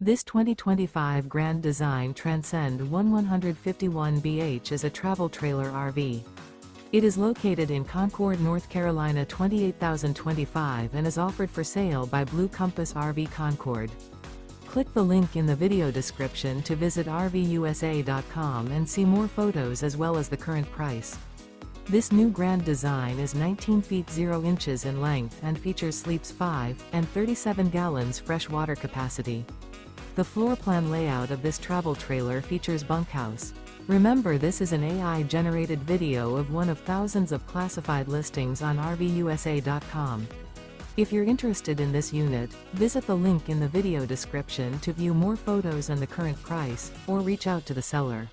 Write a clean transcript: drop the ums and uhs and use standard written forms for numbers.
This 2025 Grand Design Transcend One 151BH is a travel trailer RV. It is located in Concord, North Carolina 28025 and is offered for sale by Blue Compass RV Concord. Click the link in the video description to visit RVUSA.com and see more photos as well as the current price. This new Grand Design is 19 feet 0 inches in length and features sleeps 5 and 37 gallons fresh water capacity. The floor plan layout of this travel trailer features bunkhouse. Remember, this is an AI-generated video of one of thousands of classified listings on RVUSA.com. If you're interested in this unit, visit the link in the video description to view more photos and the current price, or reach out to the seller.